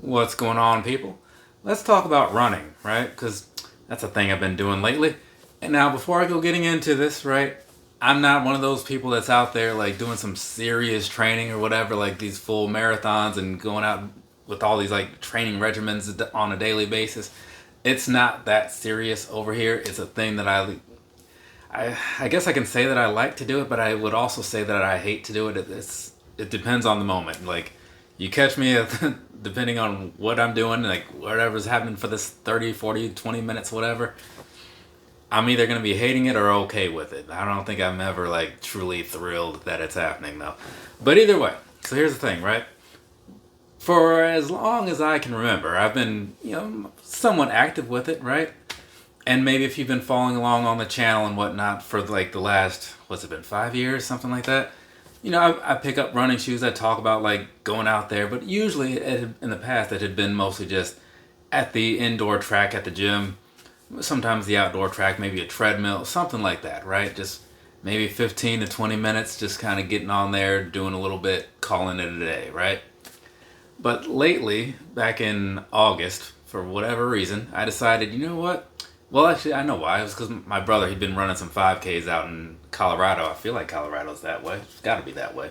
What's going on, people? Let's talk about running, right? Because that's a thing I've been doing lately. And now, before I go getting into this, right, I'm not one of those people that's out there like doing some serious training or whatever, like these full marathons and going out with all these like training regimens on a daily basis. It's not that serious over here. It's a thing that I guess I can say that I like to do it, but I would also say that I hate to do it. It depends on the moment. Like, you catch me depending on what I'm doing, like whatever's happening for this 30, 40, 20 minutes, whatever. I'm either going to be hating it or okay with it. I don't think I'm ever like truly thrilled that it's happening though. But either way, so here's the thing, right? For as long as I can remember, I've been, somewhat active with it, right? And maybe if you've been following along on the channel and whatnot for like the last, what's it been, 5 years, something like that. I pick up running shoes. I talk about like going out there, but usually in the past it had been mostly just at the indoor track at the gym, sometimes the outdoor track, maybe a treadmill, something like that, right? Just maybe 15 to 20 minutes, just kind of getting on there, doing a little bit, calling it a day, right? But lately, back in August, for whatever reason, I decided, you know what? Well, actually, I know why. It was because my brother, he'd been running some 5Ks out in Colorado. I feel like Colorado's that way. It's got to be that way.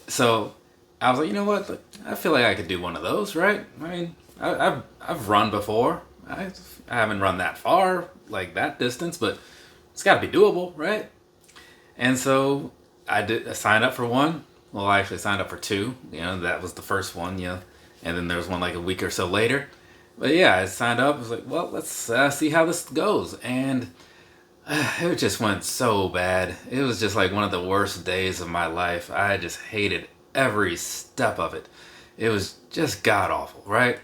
So I was like, you know what? Look, I feel like I could do one of those, right? I mean, I've run before. I haven't run that far, like that distance, but it's got to be doable, right? And so I signed up for one. Well, I actually signed up for two. That was the first one, and then there was one like a week or so later. But yeah, I signed up. I was like, well, let's see how this goes. And it just went so bad. It was just like one of the worst days of my life. I just hated every step of it. It was just god awful, right?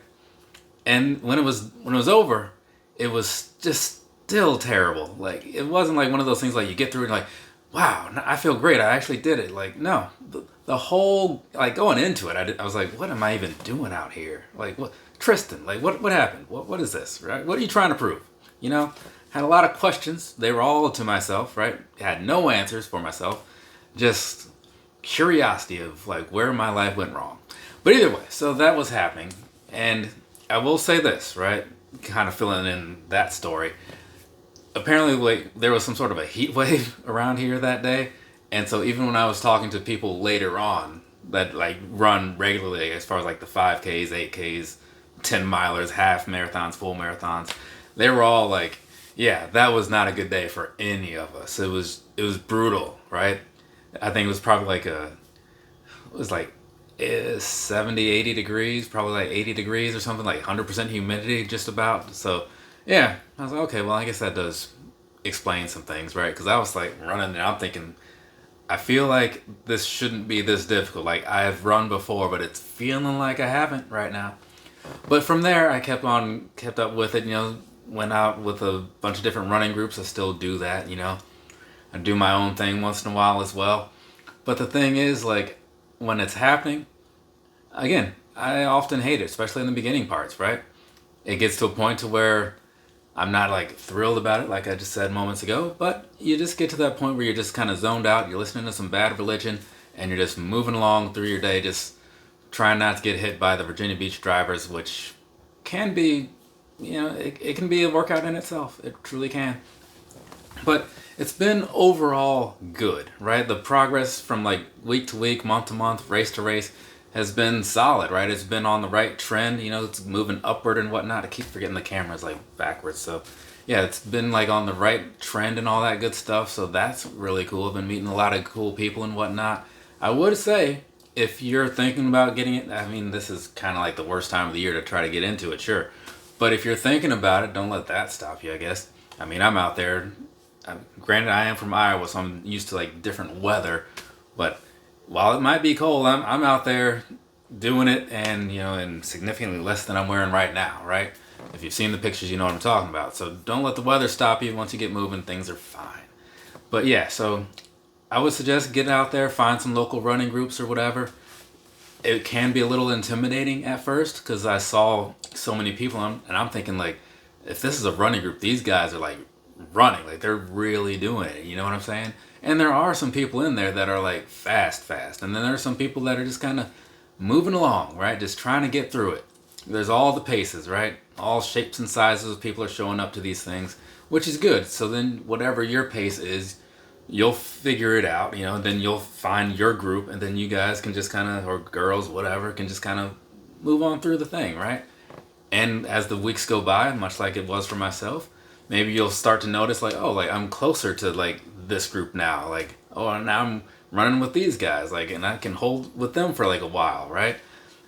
And when it was over, it was just still terrible. Like, it wasn't like one of those things like you get through and like, wow, I feel great. I actually did it. Like, no, the whole, like, going into it, I was like, what am I even doing out here? Like, what, Tristan, like, what happened? What is this, right? What are you trying to prove? Had a lot of questions. They were all to myself, right? Had no answers for myself. Just curiosity of, like, where my life went wrong. But either way, so that was happening. And I will say this, right? Kind of filling in that story. Apparently, like, there was some sort of a heat wave around here that day. And so even when I was talking to people later on that like run regularly, as far as like the 5Ks, 8Ks, 10 milers, half marathons, full marathons, they were all like, yeah, that was not a good day for any of us. It was brutal, right? I think it was probably like it was like 70, 80 degrees, probably like 80 degrees or something, like 100% humidity just about. So yeah, I was like, okay, well, I guess that does explain some things, right? Because I was like running and I'm thinking, I feel like this shouldn't be this difficult. Like, I've run before, but it's feeling like I haven't right now. But from there, I kept up with it, went out with a bunch of different running groups. I still do that, I do my own thing once in a while as well. But the thing is, like, when it's happening, again, I often hate it, especially in the beginning parts, right? It gets to a point to where I'm not like thrilled about it, like I just said moments ago, but you just get to that point where you're just kind of zoned out, you're listening to some Bad Religion, and you're just moving along through your day, just trying not to get hit by the Virginia Beach drivers, which can be, it can be a workout in itself. It truly can. But it's been overall good, right? The progress from like week to week, month to month, race to race has been solid, right? It's been on the right trend, it's moving upward and whatnot. I keep forgetting the camera's like backwards. So yeah, it's been like on the right trend and all that good stuff. So that's really cool. I've been meeting a lot of cool people and whatnot. I would say if you're thinking about getting it, I mean, this is kind of like the worst time of the year to try to get into it, sure. But if you're thinking about it, don't let that stop you, I guess. I mean, I'm out there. Granted, I am from Iowa, so I'm used to like different weather. But while it might be cold, I'm out there doing it, and in significantly less than I'm wearing right now, right? If you've seen the pictures, you know what I'm talking about. So don't let the weather stop you. Once you get moving, things are fine. But yeah, so I would suggest get out there, find some local running groups or whatever. It can be a little intimidating at first because I saw so many people, and I'm thinking like, if this is a running group, these guys are like running, like they're really doing it. You know what I'm saying? And there are some people in there that are like fast. And then there are some people that are just kind of moving along, right? Just trying to get through it. there's all the paces, right? All shapes and sizes of people are showing up to these things, which is good. So then whatever your pace is, you'll figure it out, then you'll find your group, and then you guys can just kind of, or girls, whatever, can just kind of move on through the thing, right? And as the weeks go by, much like it was for myself, maybe you'll start to notice like, oh, like I'm closer to like this group now. Like, oh, now I'm running with these guys, like, and I can hold with them for like a while, right?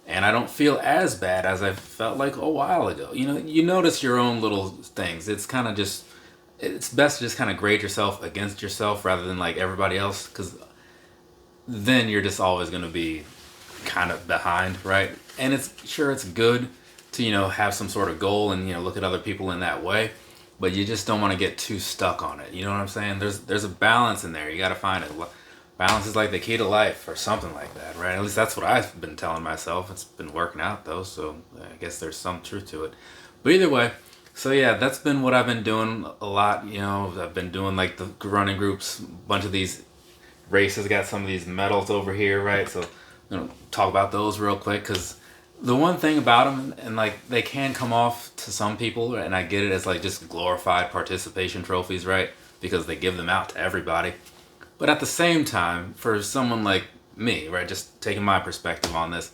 And I don't feel as bad as I felt like a while ago. You notice your own little things. It's kind of just, it's best to just kind of grade yourself against yourself rather than like everybody else, because then you're just always going to be kind of behind, right? And it's good to have some sort of goal and look at other people in that way, but you just don't want to get too stuck on it. You know what I'm saying? There's a balance in there. You got to find it. Balance is like the key to life, or something like that, right? At least that's what I've been telling myself. It's been working out though, so I guess there's some truth to it. But either way, so yeah, that's been what I've been doing a lot. I've been doing like the running groups, a bunch of these races. Got some of these medals over here, right? So talk about those real quick, because the one thing about them, and like they can come off to some people, and I get it, as like just glorified participation trophies, right? Because they give them out to everybody. But at the same time, for someone like me, right, just taking my perspective on this,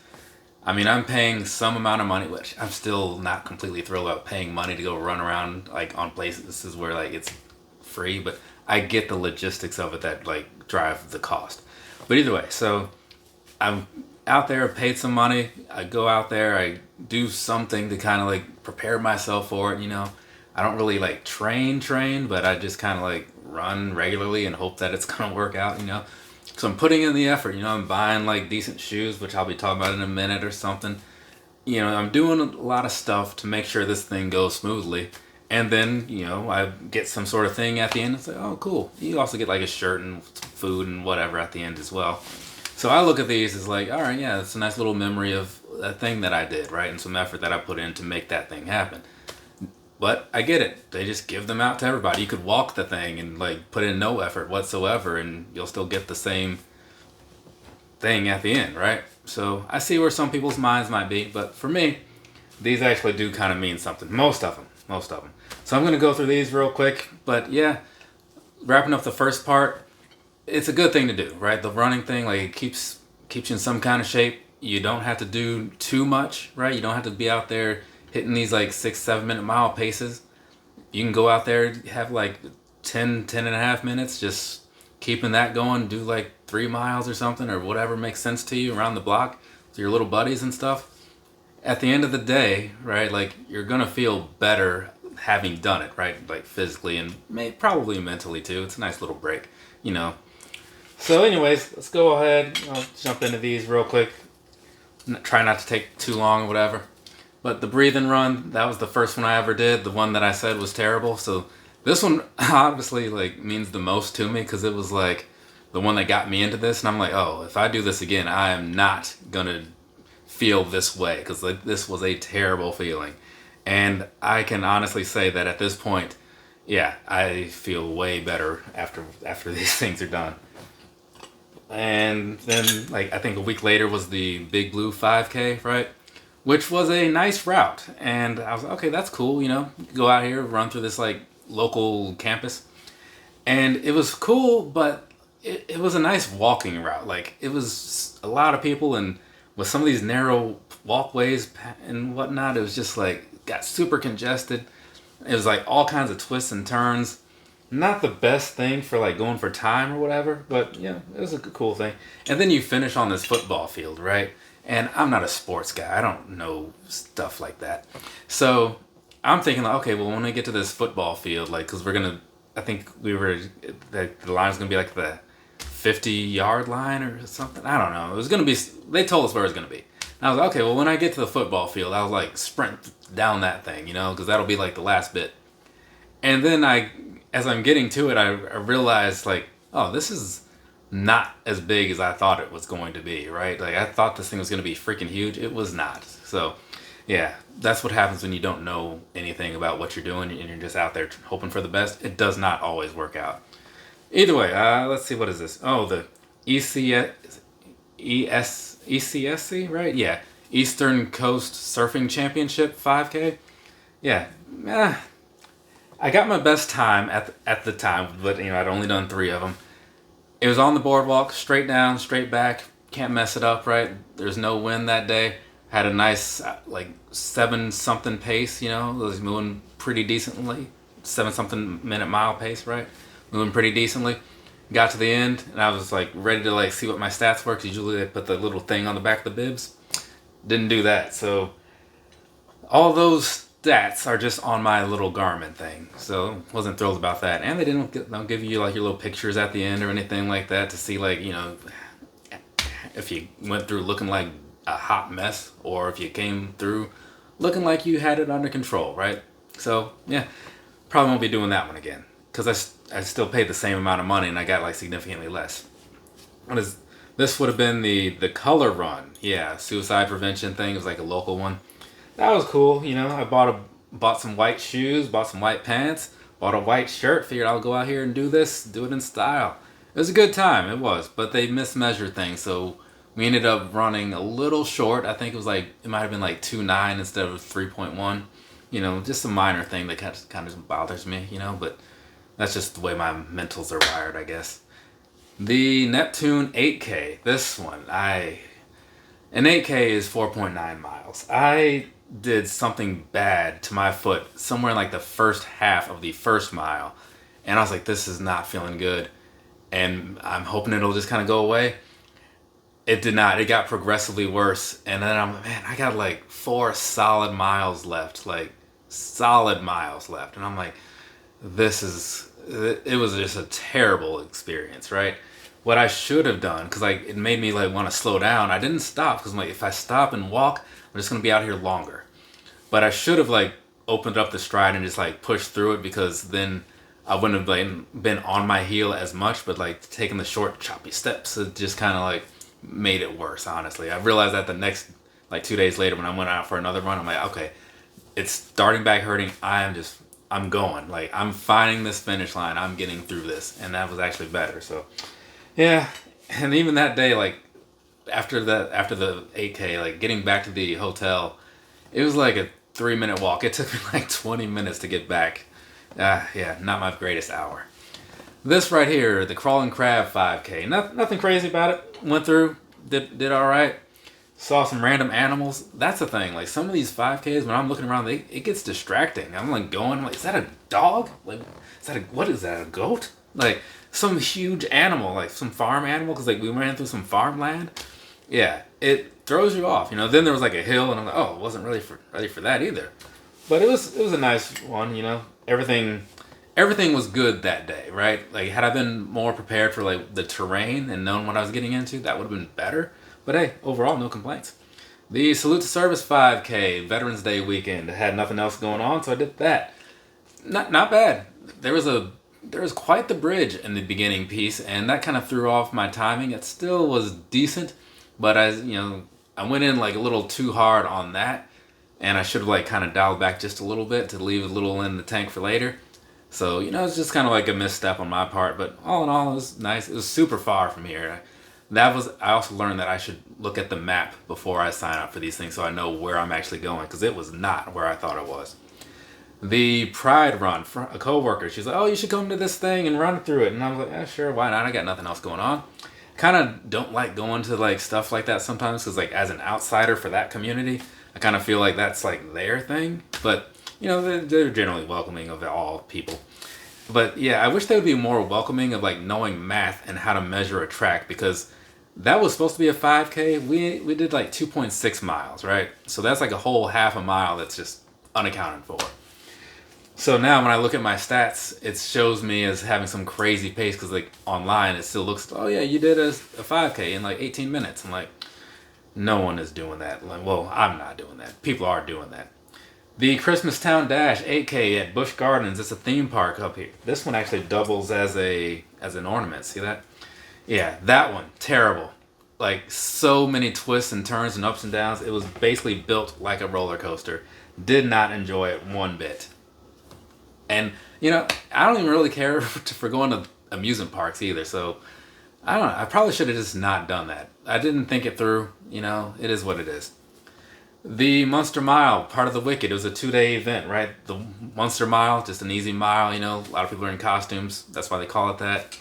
I mean, I'm paying some amount of money, which I'm still not completely thrilled about paying money to go run around like on places where like it's free, but I get the logistics of it that like drive the cost. But either way, so I'm out there, paid some money, I go out there, I do something to kind of like prepare myself for it, I don't really like train, but I just kind of like run regularly and hope that it's gonna work out, So I'm putting in the effort, I'm buying like decent shoes, which I'll be talking about in a minute or something. I'm doing a lot of stuff to make sure this thing goes smoothly. And then, I get some sort of thing at the end and say, oh, cool. You also get like a shirt and food and whatever at the end as well. So I look at these as like, all right, yeah, it's a nice little memory of a thing that I did, right? And some effort that I put in to make that thing happen. But I get it. They just give them out to everybody. You could walk the thing and like put in no effort whatsoever, and you'll still get the same thing at the end, right? So I see where some people's minds might be, but for me, these actually do kind of mean something. Most of them. So I'm going to go through these real quick. But yeah, wrapping up the first part, it's a good thing to do, right? The running thing, like, it keeps you in some kind of shape. You don't have to do too much, right? You don't have to be out there hitting these like 6-7 minute mile paces. You can go out there, have like 10 and a half minutes, just keeping that going, do like 3 miles or something, or whatever makes sense to you around the block with your little buddies and stuff. At the end of the day, right, like, you're gonna feel better having done it, right? Like physically and probably mentally too. It's a nice little break, So anyways, let's go ahead. I'll jump into these real quick. Try not to take too long or whatever. But the breathe and run, that was the first one I ever did. The one that I said was terrible. So this one obviously like means the most to me, because it was like the one that got me into this. And I'm like, oh, if I do this again, I am not gonna feel this way, because like, this was a terrible feeling. And I can honestly say that at this point, yeah, I feel way better after these things are done. And then, like, I think a week later was the Big Blue 5K, right? Which was a nice route. And I was like, okay, that's cool, go out here, run through this, like, local campus. And it was cool, but it was a nice walking route. Like, it was a lot of people, and with some of these narrow walkways and whatnot, it was just, like, got super congested. It was, like, all kinds of twists and turns. Not the best thing for like going for time or whatever, but yeah, it was a cool thing. And then you finish on this football field, right? And I'm not a sports guy. I don't know stuff like that. So I'm thinking like, okay, well, when we get to this football field, like, cause I think the line's gonna be like the 50-yard line or something. I don't know. It was gonna be, they told us where it was gonna be. And I was like, okay, well, when I get to the football field, I'll like sprint down that thing, cause that'll be like the last bit. And then as I'm getting to it, I realized, like, oh, this is not as big as I thought it was going to be, right? Like, I thought this thing was going to be freaking huge. It was not. So, yeah, that's what happens when you don't know anything about what you're doing and you're just out there hoping for the best. It does not always work out. Either way, let's see, what is this? Oh, the ECSC, right? Yeah, Eastern Coast Surfing Championship 5K. Yeah, I got my best time at the time, but I'd only done 3 of them. It was on the boardwalk, straight down, straight back. Can't mess it up, right? There's no wind that day. Had a nice like 7 something pace. It was moving pretty decently. 7 something minute mile pace, right? Moving pretty decently. Got to the end, and I was like ready to like see what my stats were, because usually they put the little thing on the back of the bibs. Didn't do that, so all those stats are just on my little Garmin thing. So wasn't thrilled about that, and they don't give you like your little pictures at the end or anything like that to see like if you went through looking like a hot mess or if you came through looking like you had it under control, right? So yeah, probably won't be doing that one again, because I still paid the same amount of money and I got like significantly less. This would have been the color run. Yeah, suicide prevention thing. It was like a local one. That was cool. I bought some white shoes, bought some white pants, bought a white shirt, figured I'll go out here and do it in style. It was a good time, it was, but they mismeasured things, so we ended up running a little short. I think it might have been like 2.9 instead of 3.1. Just a minor thing that kind of bothers me, but that's just the way my mentals are wired, I guess. The Neptune 8K, this one, an 8K is 4.9 miles. I did something bad to my foot somewhere in like the first half of the first mile, and I was like, this is not feeling good, and I'm hoping it'll just kind of go away. It did not. It got progressively worse, and then I got like 4 solid miles left, and I'm like, it was just a terrible experience, right? What I should have done, because it made me like want to slow down. I didn't stop, because I'm like, if I stop and walk, I'm just gonna be out here longer. But I should have like opened up the stride and just like pushed through it, because then I wouldn't have been on my heel as much. But like taking the short choppy steps, it just kind of like made it worse. Honestly, I realized that the next like 2 days later when I went out for another run, I'm like, okay, it's starting back hurting. I'm going. Like, I'm finding this finish line. I'm getting through this. And that was actually better. So, yeah. And even that day, like, after the 8K, like, getting back to the hotel, it was like a 3-minute walk. It took me like 20 minutes to get back. Yeah, not my greatest hour. This right here, the Crawling Crab 5K. Nothing crazy about it. Went through, did all right. Saw some random animals. That's the thing. Like, some of these 5Ks, when I'm looking around, it gets distracting. I'm like going, like, is that a dog? Like, what is that, a goat? Like, some huge animal, like some farm animal, because like we ran through some farmland. Yeah, it throws you off. Then there was like a hill, and I'm like, oh, I wasn't really ready for that either. But it was a nice one. Everything was good that day, right? Like, had I been more prepared for like the terrain and known what I was getting into, that would have been better. But hey, overall, no complaints. The Salute to Service 5K, Veterans Day weekend. I had nothing else going on, so I did that. Not bad. There was quite the bridge in the beginning piece, and that kind of threw off my timing. It still was decent, but I went in like a little too hard on that, and I should have like kind of dialed back just a little bit to leave a little in the tank for later. So, it's just kind of like a misstep on my part, but all in all, it was nice. It was super far from here. I also learned that I should look at the map before I sign up for these things, so I know where I'm actually going, because it was not where I thought it was. The Pride Run, a coworker, she's like, oh, you should come to this thing and run through it. And I was like, yeah, sure, why not? I got nothing else going on. Kind of don't like going to like stuff like that sometimes, because like as an outsider for that community, I kind of feel like that's like their thing. But, they're generally welcoming of all people. But yeah, I wish they would be more welcoming of like knowing math and how to measure a track, because that was supposed to be a 5K. We did like 2.6 miles, right? So that's like a whole half a mile that's just unaccounted for. So now when I look at my stats, it shows me as having some crazy pace, because like online it still looks, oh yeah, you did a 5K in like 18 minutes. I'm like, no one is doing that. Like, well, I'm not doing that. People are doing that. The Christmas Town Dash 8K at Busch Gardens. It's a theme park up here. This one actually doubles as an ornament. See that? Yeah, that one, terrible. Like, so many twists and turns and ups and downs. It was basically built like a roller coaster. Did not enjoy it one bit. And, I don't even really care for going to amusement parks either. So, I don't know. I probably should have just not done that. I didn't think it through. It is what it is. The Monster Mile, part of the Wicked. It was a 2-day event, right? The Monster Mile, just an easy mile, you know. A lot of people are in costumes. That's why they call it that.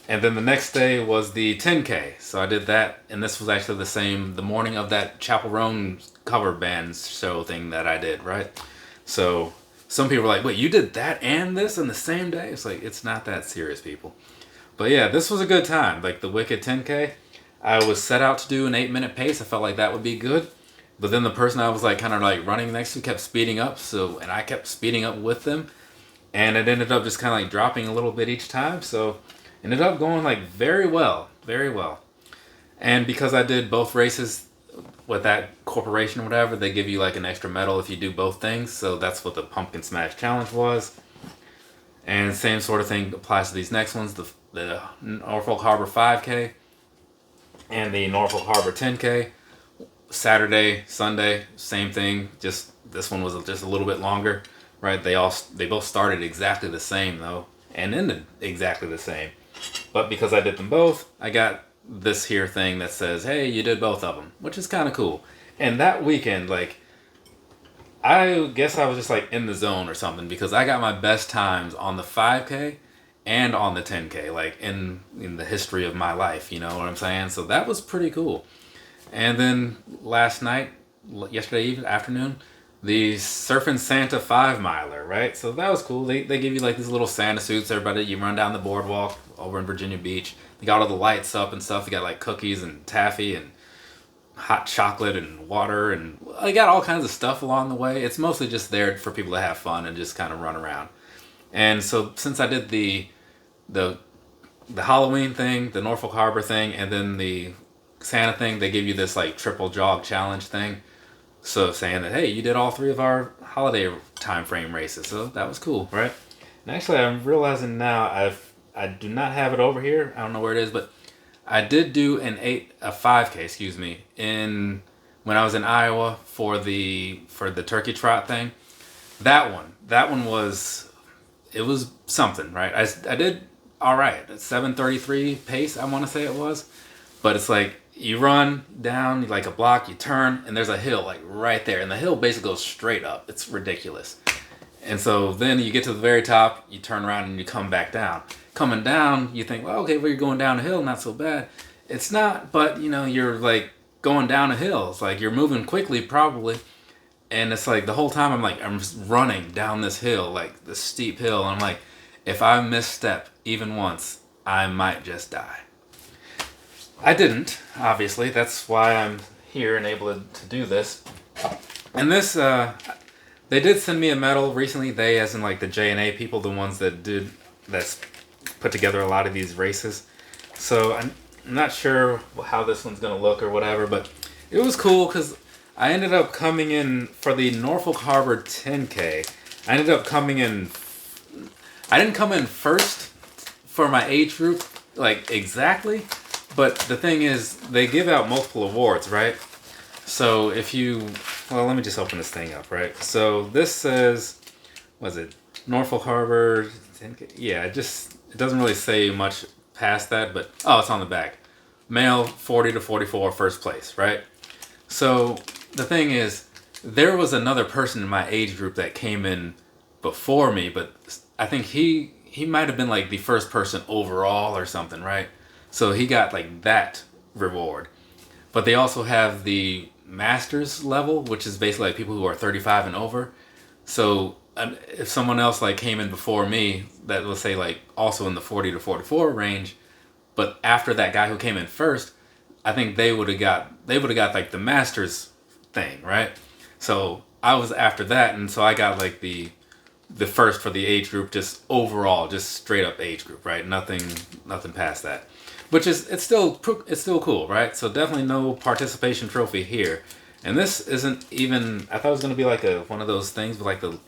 And then the next day was the 10K. So I did that. And this was actually the morning of that Chapel Roan cover band show thing that I did, right? So some people were like, wait, you did that and this in the same day? It's like, it's not that serious, people. But yeah, this was a good time. Like the Wicked 10K, I was set out to do an 8-minute pace. I felt like that would be good. But then the person I was like kind of like running next to kept speeding up, and I kept speeding up with them, and it ended up just kind of like dropping a little bit each time. So it ended up going like very well, very well. And because I did both races with that corporation or whatever, they give you like an extra medal if you do both things. So that's what the Pumpkin Smash Challenge was. And same sort of thing applies to these next ones: the Norfolk Harbor 5K and the Norfolk Harbor 10K. Saturday, Sunday, same thing. Just this one was just a little bit longer, right? They both started exactly the same though, and ended exactly the same. But because I did them both, I got this here thing that says, "Hey, you did both of them," which is kind of cool. And that weekend, like, I guess I was just like in the zone or something because I got my best times on the 5K and on the 10K, like in the history of my life. You know what I'm saying? So that was pretty cool. And then yesterday afternoon, the Surfing Santa 5-miler, right? So that was cool. They give you like these little Santa suits. Everybody, you run down the boardwalk over in Virginia Beach. They got all the lights up and stuff. They got like cookies and taffy and hot chocolate and water, and they got all kinds of stuff along the way. It's mostly just there for people to have fun and just kind of run around. And so since I did the Halloween thing, the Norfolk Harbor thing, and then the Santa thing, they give you this like triple jog challenge thing. So saying that, hey, you did all 3 of our holiday time frame races. So that was cool, right? And actually, I'm realizing now I do not have it over here. I don't know where it is, but I did do a 5K, excuse me, when I was in Iowa for the turkey trot thing. That one was something, right? I did all right. 7:33 pace, I want to say it was. But it's like you run down like a block, you turn, and there's a hill like right there. And the hill basically goes straight up. It's ridiculous. And so then you get to the very top, you turn around and you come back down. Coming down, you think, well, okay, well, you're going down a hill, not so bad. It's not, but, you know, you're like going down a hill. It's like you're moving quickly probably. And it's like the whole time I'm just running down this hill, like this steep hill. And I'm like, if I misstep even once, I might just die. I didn't, obviously. That's why I'm here and able to do this. And this, they did send me a medal recently. They, as in like the J&A people, the ones that's put together a lot of these races. So I'm not sure how this one's going to look or whatever, but it was cool because I ended up coming in for the Norfolk Harbor 10K. I didn't come in first for my age group, like exactly. But the thing is, they give out multiple awards, right? So let me just open this thing up, right? So this says, what is it? Norfolk Harbor 10K? Yeah, it doesn't really say much past that, but, it's on the back. Male 40 to 44, first place, right? So the thing is, there was another person in my age group that came in before me, but I think he might have been like the first person overall or something, right? So he got like that reward. But they also have the master's level, which is basically like people who are 35 and over. So if someone else like came in before me, that let's say like also in the 40 to 44 range, but after that guy who came in first, I think they would have got like the master's thing, right? So I was after that, and so I got like the first for the age group, just overall, just straight up age group, right? Nothing past that. Which is, it's still cool, right? So definitely no participation trophy here. And this isn't even, I thought it was going to be like one of those things with like the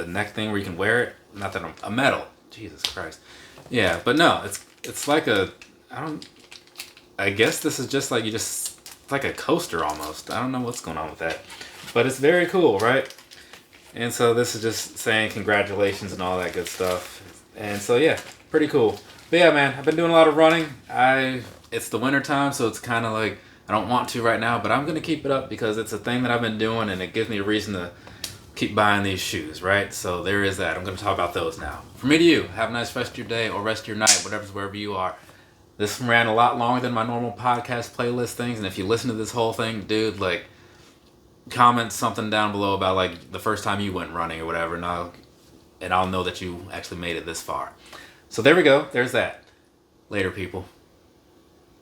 neck thing where you can wear it. Not that a medal. Jesus Christ. Yeah, but no, it's like I guess this is just like it's like a coaster almost. I don't know what's going on with that. But it's very cool, right? And so this is just saying congratulations and all that good stuff. And so yeah, pretty cool. But yeah, man, I've been doing a lot of running. It's the winter time, so it's kind of like I don't want to right now, but I'm going to keep it up because it's a thing that I've been doing and it gives me a reason to keep buying these shoes, right? So there is that. I'm going to talk about those now. From me to you, have a nice rest of your day or rest of your night, wherever you are. This ran a lot longer than my normal podcast playlist things, and if you listen to this whole thing, dude, like, comment something down below about, like, the first time you went running or whatever, and I'll know that you actually made it this far. So there we go. There's that. Later, people.